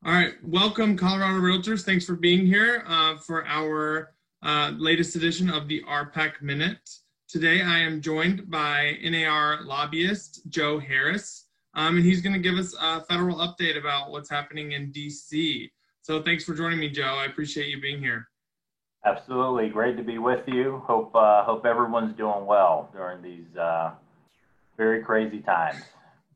All right, welcome Colorado Realtors. Thanks for being here for our latest edition of the RPAC Minute. Today I am joined by NAR lobbyist Joe Harris, and he's going to give us a federal update about what's happening in DC. So thanks for joining me, Joe. I appreciate you being here. Absolutely. Great to be with you. Hope everyone's doing well during these very crazy times.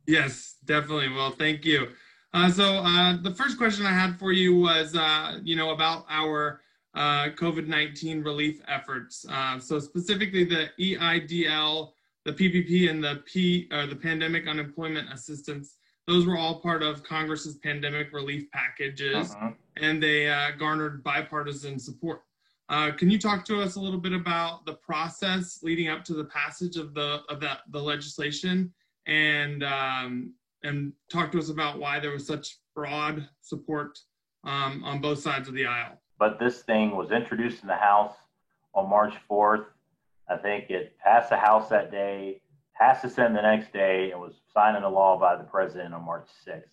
Yes, definitely. Well, thank you. The first question I had for you was, about our COVID-19 relief efforts. So specifically the EIDL, the PPP, and the Pandemic Unemployment Assistance. Those were all part of Congress's pandemic relief packages, Mhm. and they garnered bipartisan support. Can you talk to us a little bit about the process leading up to the passage of the legislation? And talk to us about why there was such broad support on both sides of the aisle. But this thing was introduced in the House on March 4th. I think it passed the House that day, passed the Senate the next day, and was signed into law by the president on March 6th.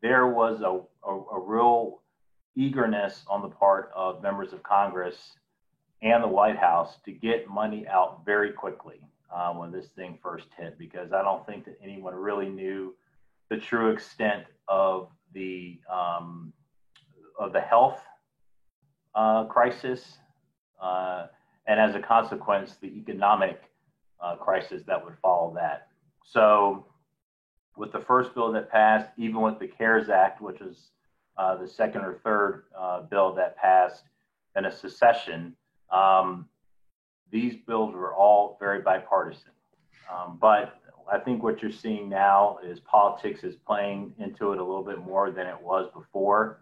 There was a real eagerness on the part of members of Congress and the White House to get money out very quickly when this thing first hit, because I don't think that anyone really knew the true extent of the health crisis, and as a consequence, the economic crisis that would follow that. So, with the first bill that passed, even with the CARES Act, which is the second or third bill that passed in a secession, these bills were all very bipartisan. But I think what you're seeing now is politics is playing into it a little bit more than it was before.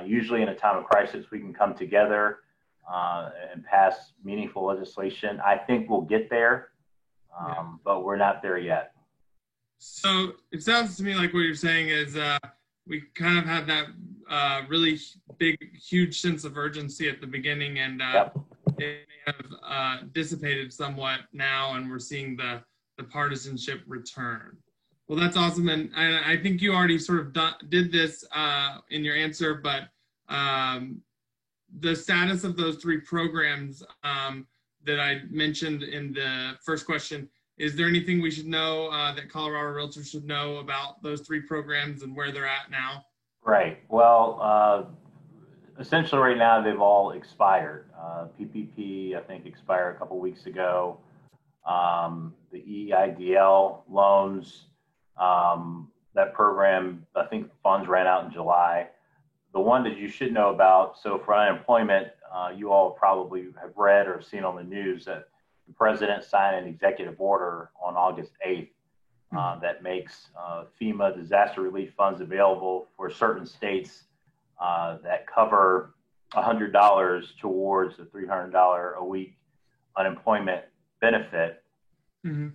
Usually, in a time of crisis, we can come together and pass meaningful legislation. I think we'll get there, but we're not there yet. So it sounds to me like what you're saying is we kind of had that really big, huge sense of urgency at the beginning, and Yep. it may have dissipated somewhat now, and we're seeing the partisanship return. Well, that's awesome, and I think you already sort of did this in your answer, but the status of those three programs that I mentioned in the first question, is there anything we should know that Colorado Realtors should know about those three programs and where they're at now? Right. Well, essentially, right now they've all expired. PPP, I think, expired a couple weeks ago. The EIDL loans, that program, I think funds ran out in July. The one that you should know about, so for unemployment, you all probably have read or seen on the news that the president signed an executive order on August 8th that makes FEMA disaster relief funds available for certain states that cover $100 towards a $300 a week unemployment benefit. Mm-hmm.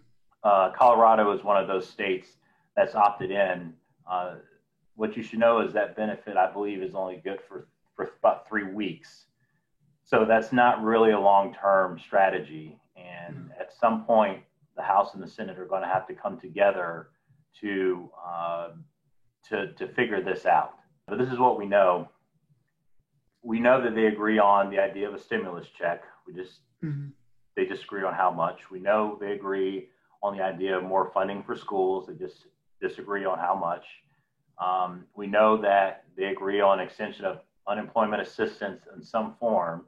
Colorado is one of those states that's opted in. What you should know is that benefit, I believe, is only good for about 3 weeks. So that's not really a long-term strategy. And at some point, the House and the Senate are going to have to come together to figure this out. But this is what we know. We know that they agree on the idea of a stimulus check. They disagree on how much. We know they agree on the idea of more funding for schools. They just disagree on how much. We know that they agree on extension of unemployment assistance in some form,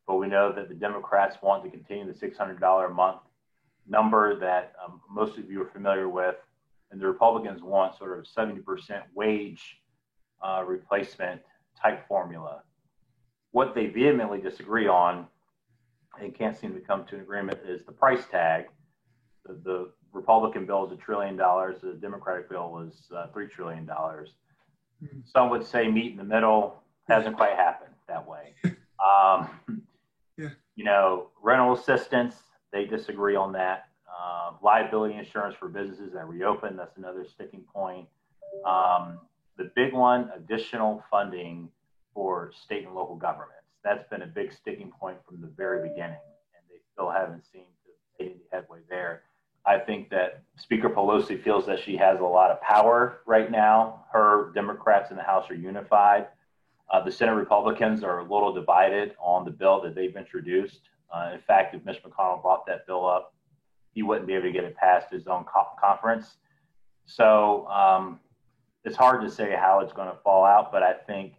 but we know that the Democrats want to continue the $600 a month number that most of you are familiar with, and the Republicans want sort of 70% wage replacement type formula. What they vehemently disagree on and can't seem to come to an agreement is the price tag. The Republican bill is $1 trillion. The Democratic bill was $3 trillion. Some would say meet in the middle. Hasn't quite happened that way. Rental assistance, they disagree on that. Liability insurance for businesses that reopen, that's another sticking point. The big one, additional funding for state and local governments. That's been a big sticking point from the very beginning, and they still haven't seemed to make any headway there. I think that Speaker Pelosi feels that she has a lot of power right now. Her Democrats in the House are unified. The Senate Republicans are a little divided on the bill that they've introduced. In fact, if Mitch McConnell brought that bill up, he wouldn't be able to get it past his own conference. So it's hard to say how it's going to fall out, but I think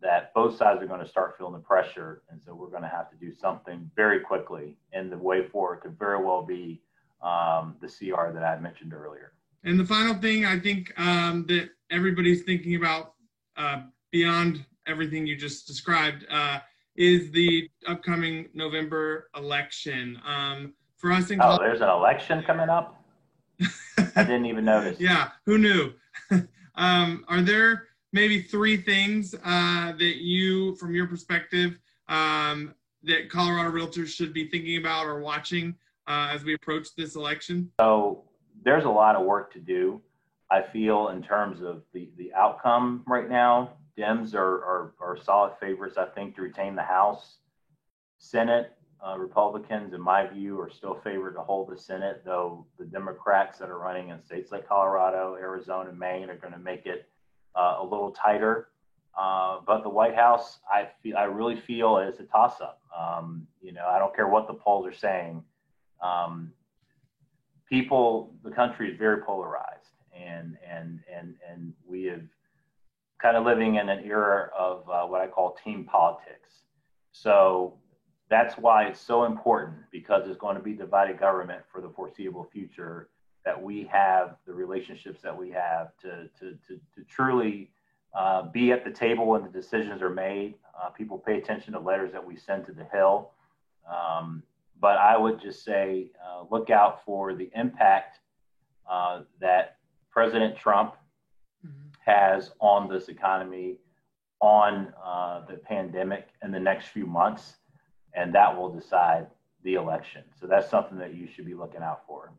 that both sides are going to start feeling the pressure. And so we're going to have to do something very quickly. And the way forward could very well be the CR that I mentioned earlier. And the final thing I think that everybody's thinking about beyond everything you just described is the upcoming November election. For us in Colorado, there's an election coming up? I didn't even notice. Yeah, who knew? Are there maybe 3 things that you, from your perspective, that Colorado realtors should be thinking about or watching as we approach this election? So there's a lot of work to do. I feel in terms of the outcome right now, Dems are solid favorites, I think, to retain the House. Senate, Republicans, in my view, are still favored to hold the Senate, though the Democrats that are running in states like Colorado, Arizona, Maine are going to make it a little tighter. But the White House, I really feel is a toss-up. I don't care what the polls are saying. The country is very polarized, and we have kind of living in an era of what I call team politics. So that's why it's so important, because it's going to be divided government for the foreseeable future, that we have the relationships that we have to truly be at the table when the decisions are made. People pay attention to letters that we send to the Hill. But I would just say, look out for the impact that President Trump has on this economy, on the pandemic in the next few months, and that will decide the election. So that's something that you should be looking out for.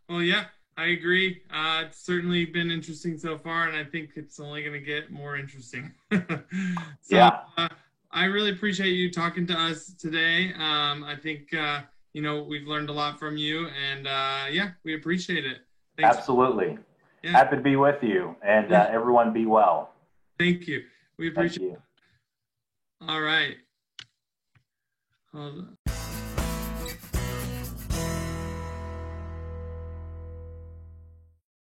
Well, yeah, I agree. It's certainly been interesting so far, and I think it's only going to get more interesting. Yeah. I really appreciate you talking to us today. I think, we've learned a lot from you, and we appreciate it. Thanks. Absolutely. Yeah. Happy to be with you, and everyone be well. Thank you. We appreciate it. All right. Hold on.